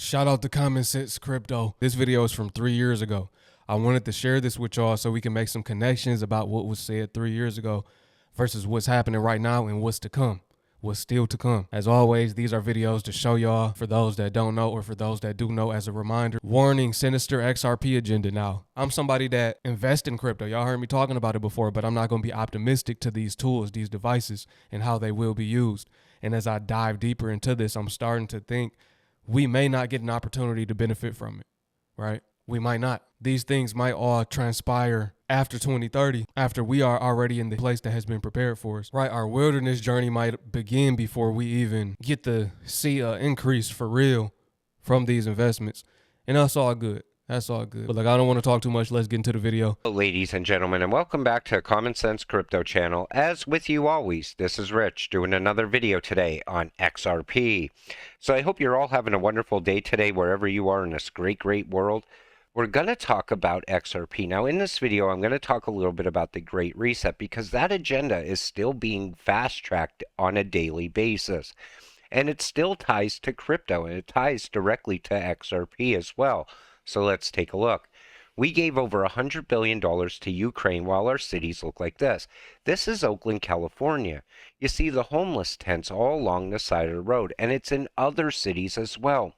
Shout out to Common Sense Crypto. This video is from 3 years ago. I wanted to share this with y'all so we can make some connections about what was said 3 years ago versus what's happening right now and what's to come, what's still to come. As always, these are videos to show y'all, for those that don't know or for those that do know, as a reminder. Warning, sinister XRP agenda now. I'm somebody that invests in crypto. Y'all heard me talking about it before, but I'm not going to be optimistic to these tools, these devices, and how they will be used. And as I dive deeper into this, I'm starting to think we may not get an opportunity to benefit from it, right? We might not. These things might all transpire after 2030, after we are already in the place that has been prepared for us, right? Our wilderness journey might begin before we even get to see an increase for real from these investments. And that's all good. That's all good. But like, I don't want to talk too much. Let's get into the video. Ladies and gentlemen, and welcome back to Common Sense Crypto channel. As with you always, this is Rich doing another video today on XRP. So I hope you're all having a wonderful day today wherever you are in this great world. We're going to talk about XRP. Now in this video, I'm going to talk a little bit about the Great Reset because that agenda is still being fast-tracked on a daily basis. And it still ties to crypto, and it ties directly to XRP as well. So let's take a look. We gave over $100 billion to Ukraine while our cities look like this. This is Oakland, California. You see the homeless tents all along the side of the road, and it's in other cities as well.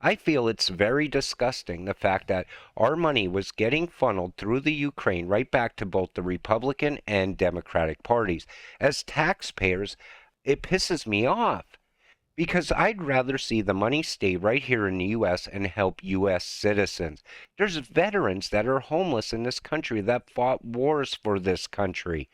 I feel it's very disgusting, the fact that our money was getting funneled through the Ukraine right back to both the Republican and Democratic parties. As taxpayers, it pisses me off, because I'd rather see the money stay right here in the U.S. and help U.S. citizens. There's veterans that are homeless in this country that fought wars for this country.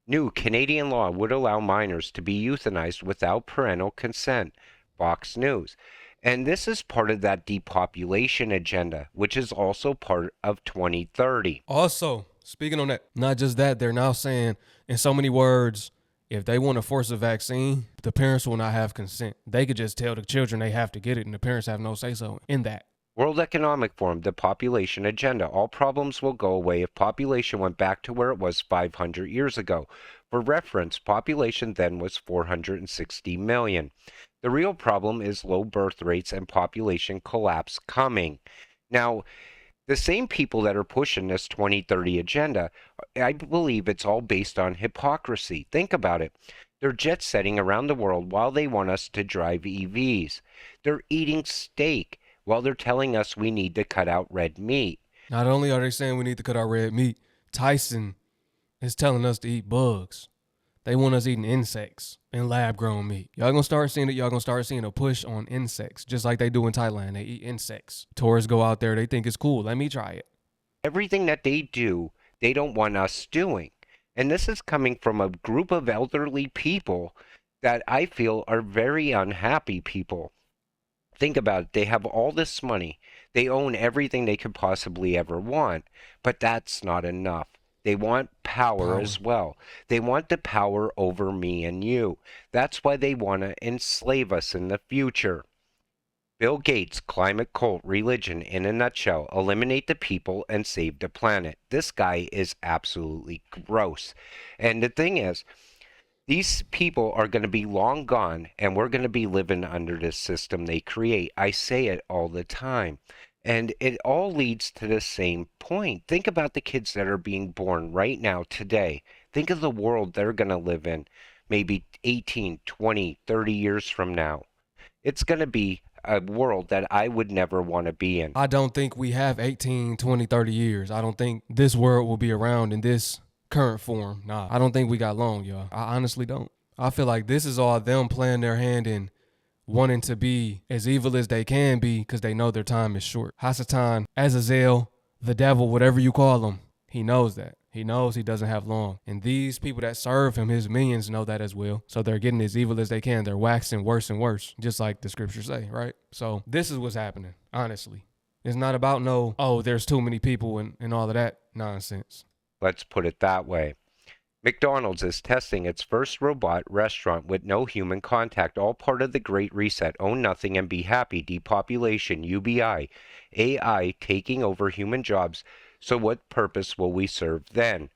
New Canadian law would allow minors to be euthanized without parental consent. Fox News. And this is part of that depopulation agenda, which is also part of 2030. Also, speaking on that, not just that, they're now saying in so many words, if they want to force a vaccine, the parents will not have consent. They could just tell the children they have to get it, and the parents have no say-so in that. World Economic Forum, the population agenda. All problems will go away if population went back to where it was 500 years ago. For reference, population then was 460 million. The real problem is low birth rates and population collapse coming. Now, the same people that are pushing this 2030 agenda, I believe it's all based on hypocrisy. Think about it. They're jet setting around the world while they want us to drive EVs. They're eating steak while they're telling us we need to cut out red meat. Not only are they saying we need to cut out red meat, Tyson is telling us to eat bugs. They want us eating insects and lab-grown meat. Y'all gonna start seeing it. Y'all gonna start seeing a push on insects, just like they do in Thailand. They eat insects. Tourists go out there. They think it's cool. Let me try it. Everything that they do, they don't want us doing. And this is coming from a group of elderly people that I feel are very unhappy people. Think about it. They have all this money. They own everything they could possibly ever want. But that's not enough. They want power as well. They want the power over me and you. That's why they want to enslave us in the future. Bill Gates, climate cult, religion in a nutshell, eliminate the people and save the planet. This guy is absolutely gross. And the thing is, these people are going to be long gone, and we're going to be living under this system they create. I say it all the time. And it all leads to the same point. Think about the kids that are being born right now, today. Think of the world they're going to live in maybe 18, 20, 30 years from now. It's going to be a world that I would never want to be in. I don't think we have 18, 20, 30 years. I don't think this world will be around in this current form. Nah, I don't think we got long, y'all. I honestly don't. I feel like this is all them playing their hand in wanting to be as evil as they can be because they know their time is short. Hasatan, Azazel, the devil, whatever you call him, he knows that. He knows he doesn't have long. And these people that serve him, his minions, know that as well. So they're getting as evil as they can. They're waxing worse and worse, just like the scriptures say, right? So this is what's happening, honestly. It's not about oh, there's too many people and all of that nonsense. Let's put it that way. McDonald's is testing its first robot restaurant with no human contact, all part of the Great Reset. Own nothing and be happy. Depopulation, UBI, AI taking over human jobs. So what purpose will we serve then?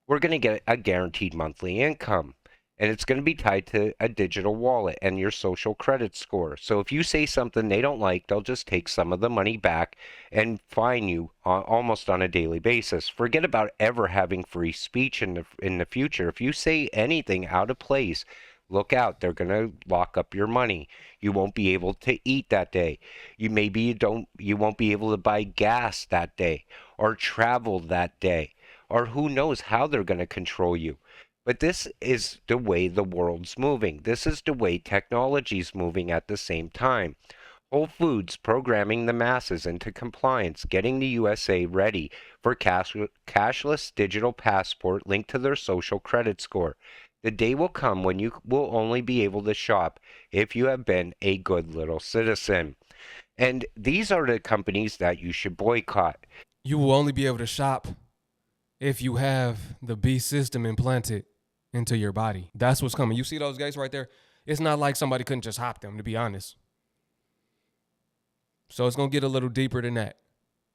We're going to get a guaranteed monthly income. and it's going to be tied to a digital wallet and your social credit score. So if you say something they don't like, they'll just take some of the money back and fine you almost on a daily basis. Forget about ever having free speech in the future. If you say anything out of place, look out, they're going to lock up your money. You won't be able to eat that day. You won't be able to buy gas that day or travel that day, or who knows how they're going to control you. But this is the way the world's moving. This is the way technology's moving at the same time. Whole Foods programming the masses into compliance, getting the USA ready for cashless digital passport linked to their social credit score. The day will come when you will only be able to shop if you have been a good little citizen. And these are the companies that you should boycott. You will only be able to shop if you have the B system implanted into your body. That's what's coming. You see those gates right there? It's not like somebody couldn't just hop them, to be honest. So it's going to get a little deeper than that,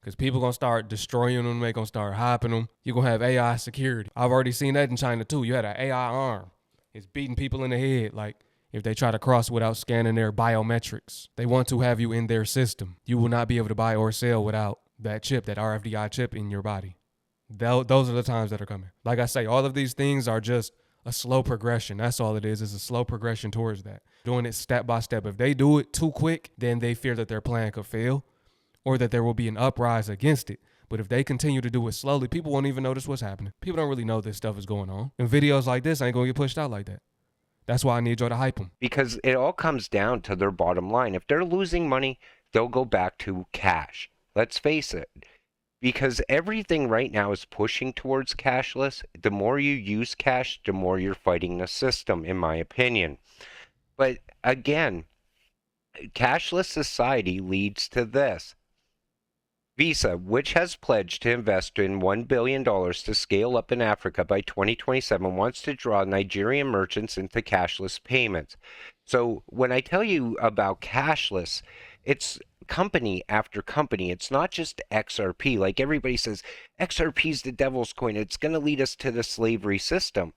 because people going to start destroying them. They're going to start hopping them. You're going to have AI security. I've already seen that in China too. You had an AI arm. It's beating people in the head like if they try to cross without scanning their biometrics. They want to have you in their system. You will not be able to buy or sell without that chip, that RFID chip in your body. Those are the times that are coming. Like I say, all of these things are just a slow progression. That's all it is a slow progression towards that. Doing it step by step. If they do it too quick, then they fear that their plan could fail or that there will be an uprise against it. But if they continue to do it slowly, people won't even notice what's happening. People don't really know this stuff is going on. And videos like this ain't going to get pushed out like that. That's why I need y'all to hype them. Because it all comes down to their bottom line. If they're losing money, they'll go back to cash. Let's face it. Because everything right now is pushing towards cashless. The more you use cash, the more you're fighting the system, in my opinion. But again, cashless society leads to this. Visa, which has pledged to invest in $1 billion to scale up in Africa by 2027, wants to draw Nigerian merchants into cashless payments. So when I tell you about cashless, it's company after company. It's not just XRP. Like everybody says, XRP is the devil's coin. It's going to lead us to the slavery system.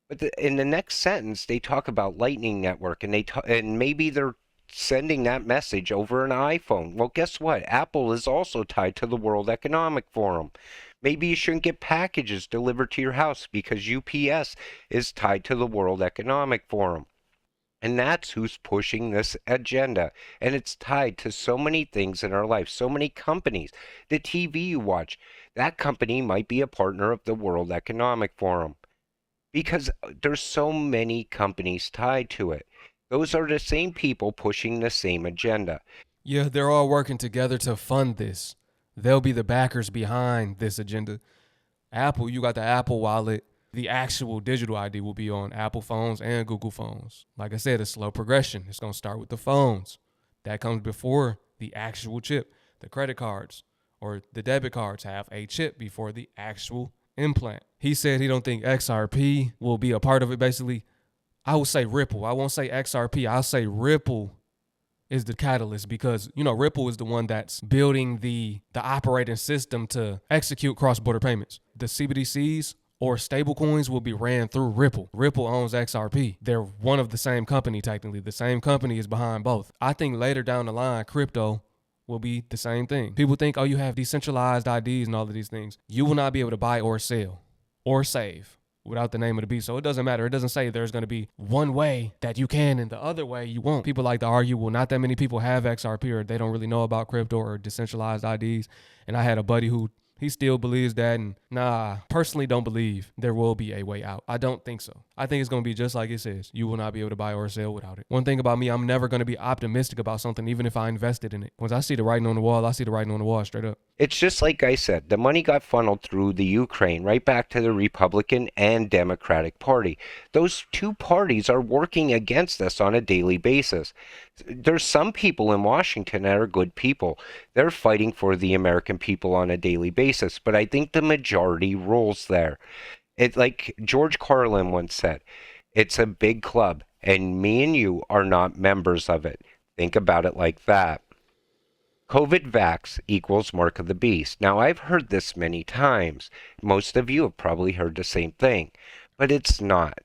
But in the next sentence, they talk about Lightning Network, and and maybe they're sending that message over an iPhone. Well, guess what? Apple is also tied to the World Economic Forum. Maybe you shouldn't get packages delivered to your house because UPS is tied to the World Economic Forum. And that's who's pushing this agenda. And it's tied to so many things in our life, so many companies. The TV you watch, that company might be a partner of the World Economic Forum because there's so many companies tied to it. Those are the same people pushing the same agenda. Yeah, they're all working together to fund this. They'll be the backers behind this agenda. Apple, you got the Apple Wallet. The actual digital ID will be on Apple phones and Google phones. Like I said, it's slow progression. It's going to start with the phones. That comes before the actual chip. The credit cards or the debit cards have a chip before the actual implant. He said he don't think XRP will be a part of it. Basically, I would say Ripple. I won't say XRP. I'll say Ripple is the catalyst because, Ripple is the one that's building the operating system to execute cross-border payments. The CBDCs or stable coins will be ran through Ripple. Ripple owns XRP. They're one of the same company, technically. The same company is behind both. I think later down the line, crypto will be the same thing. People think, you have decentralized IDs and all of these things. You will not be able to buy or sell or save without the name of the beast. So it doesn't matter. It doesn't say there's going to be one way that you can and the other way you won't. People like to argue, well, not that many people have XRP or they don't really know about crypto or decentralized IDs. And I had a buddy who he still believes that, and personally don't believe there will be a way out. I don't think so. I think it's going to be just like it says. You will not be able to buy or sell without it. One thing about me, I'm never going to be optimistic about something, even if I invested in it. Once I see the writing on the wall, I see the writing on the wall straight up. It's just like I said, the money got funneled through the Ukraine right back to the Republican and Democratic Party. Those two parties are working against us on a daily basis. There's some people in Washington that are good people. They're fighting for the American people on a daily basis, but I think the majority rules there. It's like George Carlin once said, it's a big club, and me and you are not members of it. Think about it like that. COVID vax equals mark of the beast. Now, I've heard this many times. Most of you have probably heard the same thing, but it's not.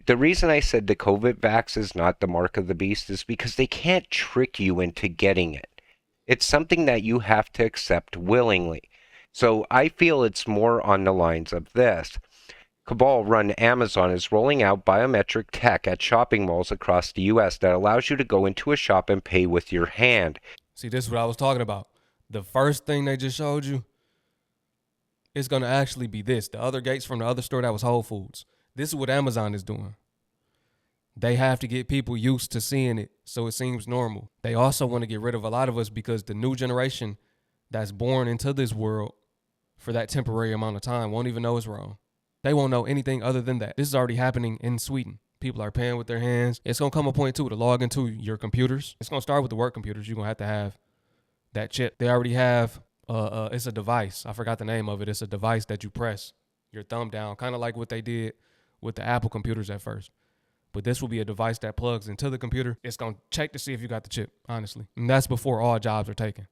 The reason I said the COVID vax is not the mark of the beast is because they can't trick you into getting it. It's something that you have to accept willingly. So I feel it's more on the lines of this. Cabal run Amazon is rolling out biometric tech at shopping malls across the US that allows you to go into a shop and pay with your hand. See, this is what I was talking about. The first thing they just showed you is going to actually be this. The other gates from the other store, that was Whole Foods. This is what Amazon is doing. They have to get people used to seeing it so it seems normal. They also want to get rid of a lot of us because the new generation that's born into this world for that temporary amount of time won't even know it's wrong. They won't know anything other than that. This is already happening in Sweden. People are paying with their hands. It's going to come a point, too, to log into your computers. It's going to start with the work computers. You're going to have that chip. They already have, it's a device. I forgot the name of it. It's a device that you press your thumb down, kind of like what they did with the Apple computers at first. But this will be a device that plugs into the computer. It's going to check to see if you got the chip, honestly. And that's before all jobs are taken.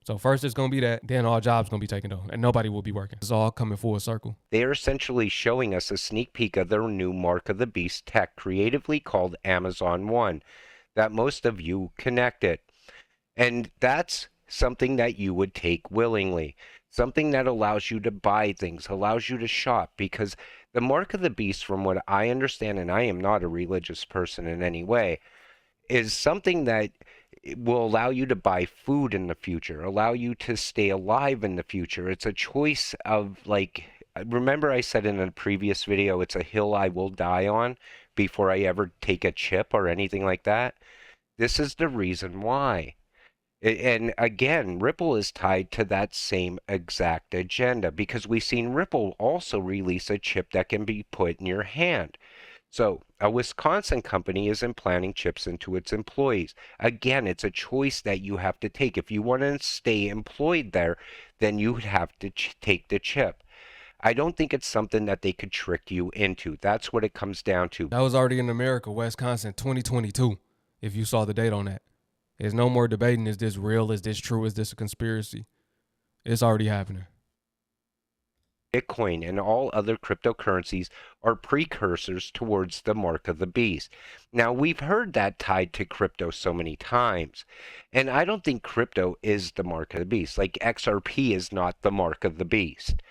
So first it's going to be that, then all jobs going to be taken though, and nobody will be working. It's all coming full circle. They are essentially showing us a sneak peek of their new Mark of the Beast tech, creatively called Amazon One, that most of you connected. And that's something that you would take willingly. Something that allows you to buy things, allows you to shop, because the Mark of the Beast, from what I understand, and I am not a religious person in any way, is something that will allow you to buy food in the future, allow you to stay alive in the future. It's a choice of, like, remember I said in a previous video, it's a hill I will die on before I ever take a chip or anything like that. This is the reason why. And again, Ripple is tied to that same exact agenda because we've seen Ripple also release a chip that can be put in your hand. So, a Wisconsin company is implanting chips into its employees. Again, it's a choice that you have to take. If you want to stay employed there, then you would have to take the chip. I don't think it's something that they could trick you into. That's what it comes down to. That was already in America, Wisconsin, 2022, if you saw the date on that. There's no more debating, is this real, is this true, is this a conspiracy? It's already happening. Bitcoin and all other cryptocurrencies are precursors towards the mark of the beast. Now, we've heard that tied to crypto so many times, and I don't think crypto is the mark of the beast. Like XRP is not the mark of the beast.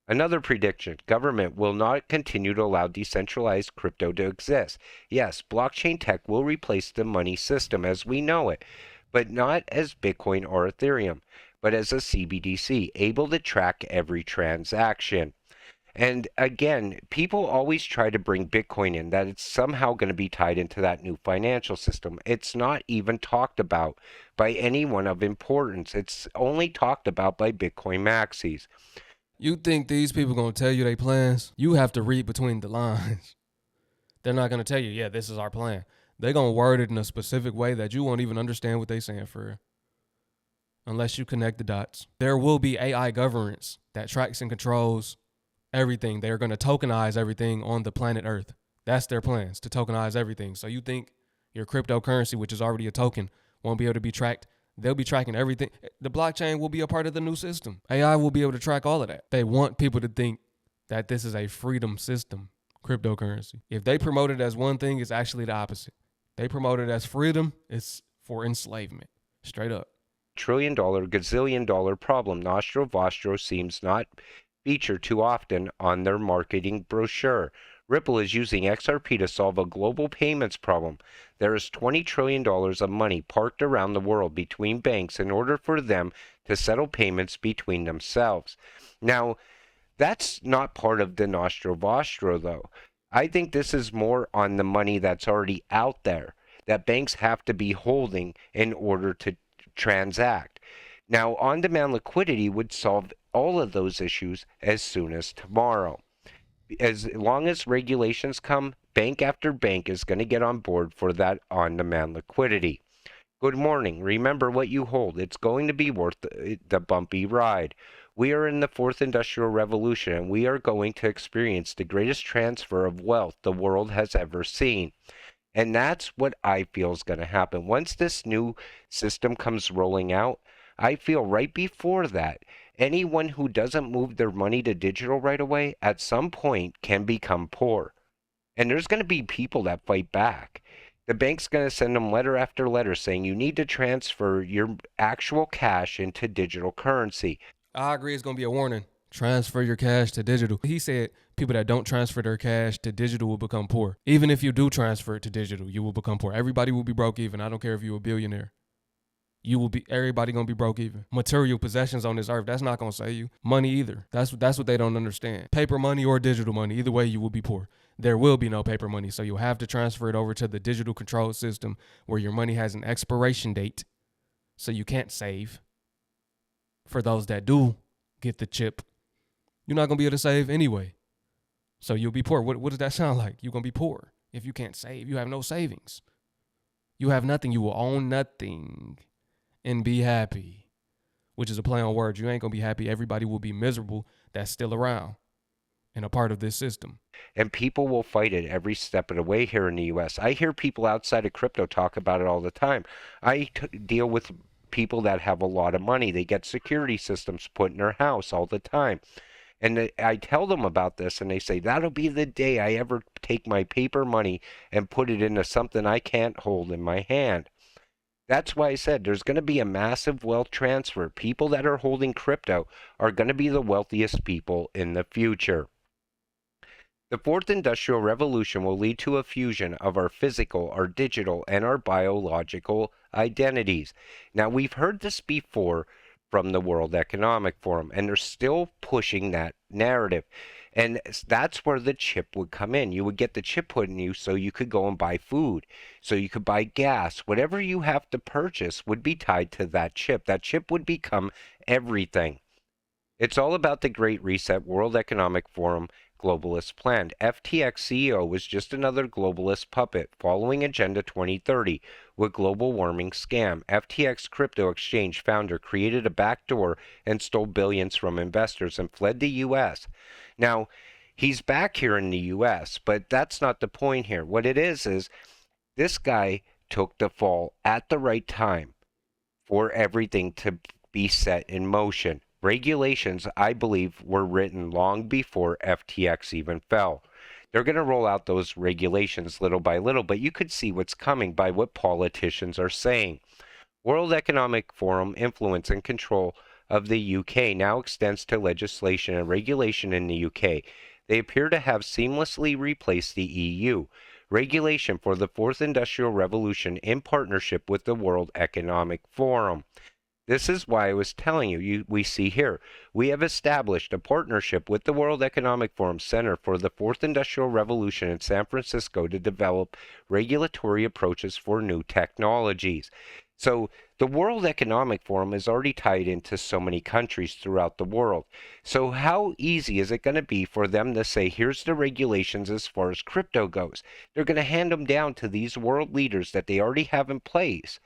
Another prediction, government will not continue to allow decentralized crypto to exist. Yes, blockchain tech will replace the money system as we know it, but not as Bitcoin or Ethereum, but as a CBDC, able to track every transaction. And again, people always try to bring Bitcoin in, that it's somehow going to be tied into that new financial system. It's not even talked about by anyone of importance. It's only talked about by Bitcoin maxis. You think these people going to tell you their plans? You have to read between the lines. They're not going to tell you, yeah, this is our plan. They're going to word it in a specific way that you won't even understand what they're saying for real. Unless you connect the dots. There will be AI governance that tracks and controls everything. They're going to tokenize everything on the planet Earth. That's their plans, to tokenize everything. So you think your cryptocurrency, which is already a token, won't be able to be tracked? They'll be tracking everything. The blockchain will be a part of the new system. AI will be able to track all of that. They want people to think that this is a freedom system, cryptocurrency. If they promote it as one thing, it's actually the opposite. They promote it as freedom, it's for enslavement. Straight up. $1 trillion, gazillion dollar problem. Nostro Vostro seems not featured too often on their marketing brochure. Ripple is using XRP to solve a global payments problem. There is $20 trillion of money parked around the world between banks in order for them to settle payments between themselves. Now, that's not part of the Nostro Vostro, though. I think this is more on the money that's already out there that banks have to be holding in order to transact. Now, on-demand liquidity would solve all of those issues as soon as tomorrow. As long as regulations come, bank after bank is going to get on board for that on-demand liquidity. Good morning. Remember what you hold. It's going to be worth the bumpy ride. We are in the fourth industrial revolution, and we are going to experience the greatest transfer of wealth the world has ever seen. And that's what I feel is going to happen. Once this new system comes rolling out, I feel right before that, anyone who doesn't move their money to digital right away at some point can become poor. And there's going to be people that fight back. The bank's going to send them letter after letter saying you need to transfer your actual cash into digital currency. I agree. It's gonna be a warning. Transfer your cash to digital. He said people that don't transfer their cash to digital will become poor. Even if you do transfer it to digital, you will become poor. Everybody will be broke even. I don't care if you're a billionaire. You will be everybody gonna be broke even. Material possessions on this earth, that's not gonna save you. Money either. That's what they don't understand. Paper money or digital money, either way you will be poor. There will be no paper money, so you'll have to transfer it over to the digital control system where your money has an expiration date, so you can't save. For those that do get the chip, you're not gonna be able to save anyway. So you'll be poor. What does that sound like? You're gonna be poor if you can't save. You have no savings. You have nothing. You will own nothing and be happy, which is a play on words. You ain't gonna be happy. Everybody will be miserable that's still around and a part of this system. And people will fight it every step of the way here in the US. I hear people outside of crypto talk about it all the time. I deal with people that have a lot of money. They get security systems put in their house all the time. And I tell them about this, and they say, that'll be the day I ever take my paper money and put it into something I can't hold in my hand. That's why I said there's going to be a massive wealth transfer. People that are holding crypto are going to be the wealthiest people in the future. The fourth industrial revolution will lead to a fusion of our physical, our digital, and our biological identities. Now, we've heard this before from the World Economic Forum, and they're still pushing that narrative. And that's where the chip would come in. You would get the chip put in you so you could go and buy food, so you could buy gas. Whatever you have to purchase would be tied to that chip. That chip would become everything. It's all about the Great Reset World Economic Forum globalist plan. FTX CEO was just another globalist puppet following Agenda 2030 with global warming scam. FTX crypto exchange founder created a backdoor and stole billions from investors and fled the US. Now, he's back here in the US, but that's not the point here. What it is this guy took the fall at the right time for everything to be set in motion. Regulations, I believe, were written long before FTX even fell. They're going to roll out those regulations little by little, but you could see what's coming by what politicians are saying. World Economic Forum influence and control of the UK now extends to legislation and regulation in the UK. They appear to have seamlessly replaced the EU. Regulation for the fourth industrial revolution in partnership with the World Economic Forum. This is why I was telling you, we see here, we have established a partnership with the World Economic Forum Center for the Fourth Industrial Revolution in San Francisco to develop regulatory approaches for new technologies. So the World Economic Forum is already tied into so many countries throughout the world. So how easy is it going to be for them to say, here's the regulations as far as crypto goes? They're going to hand them down to these world leaders that they already have in place.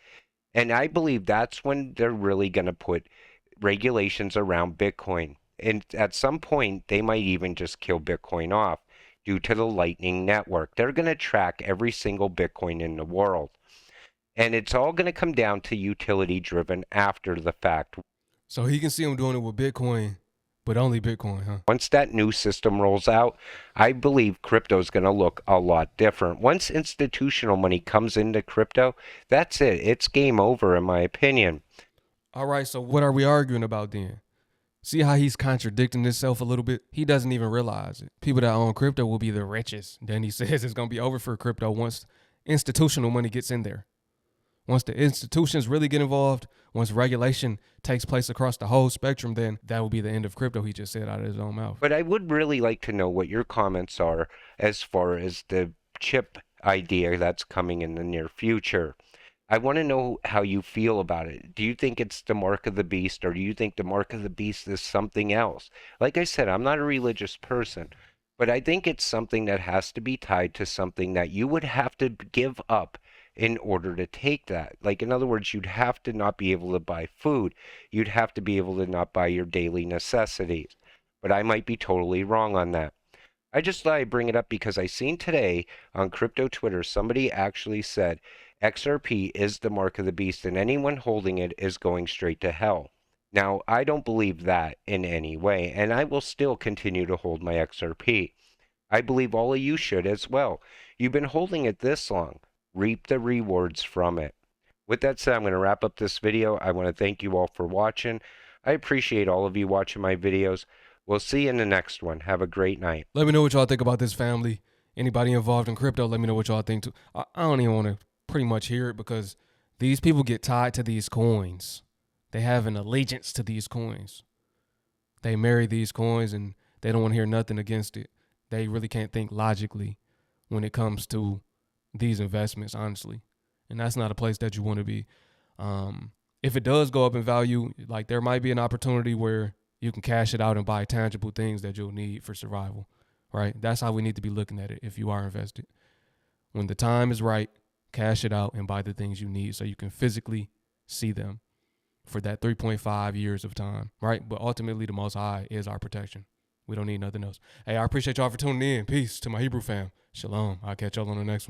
And I believe that's when they're really going to put regulations around Bitcoin. And at some point, they might even just kill Bitcoin off due to the Lightning Network. They're going to track every single Bitcoin in the world. And it's all going to come down to utility driven after the fact. So he can see him doing it with Bitcoin, but only Bitcoin, huh? Once that new system rolls out, I believe crypto is going to look a lot different. Once institutional money comes into crypto, that's it. It's game over, in my opinion. All right, so what are we arguing about then? See how he's contradicting himself a little bit? He doesn't even realize it. People that own crypto will be the richest. Then he says it's going to be over for crypto once institutional money gets in there. Once the institutions really get involved, once regulation takes place across the whole spectrum, then that will be the end of crypto, he just said out of his own mouth. But I would really like to know what your comments are as far as the chip idea that's coming in the near future. I want to know how you feel about it. Do you think it's the mark of the beast, or do you think the mark of the beast is something else? Like I said, I'm not a religious person, but I think it's something that has to be tied to something that you would have to give up in order to take that. Like, in other words, you'd have to not be able to buy food. You'd have to be able to not buy your daily necessities. But I might be totally wrong on that. I just thought I'd bring it up because I seen today on crypto Twitter, somebody actually said XRP is the mark of the beast and anyone holding it is going straight to hell. Now, I don't believe that in any way, and I will still continue to hold my XRP. I believe all of you should as well. You've been holding it this long. Reap the rewards from it. With that said, I'm going to wrap up this video. I want to thank you all for watching. I appreciate all of you watching my videos. We'll see you in the next one. Have a great night. Let me know what y'all think about this, family. Anybody involved in crypto, let me know what y'all think too. I don't even want to pretty much hear it because these people get tied to these coins. They have an allegiance to these coins. They marry these coins and they don't want to hear nothing against it. They really can't think logically when it comes to these investments, honestly. And that's not a place that you want to be. If it does go up in value, like there might be an opportunity where you can cash it out and buy tangible things that you'll need for survival, right? That's how we need to be looking at it if you are invested. When the time is right, cash it out and buy the things you need so you can physically see them for that 3.5 years of time, right? But ultimately, the Most High is our protection. We don't need nothing else. Hey, I appreciate y'all for tuning in. Peace to my Hebrew fam. Shalom. I'll catch y'all on the next one.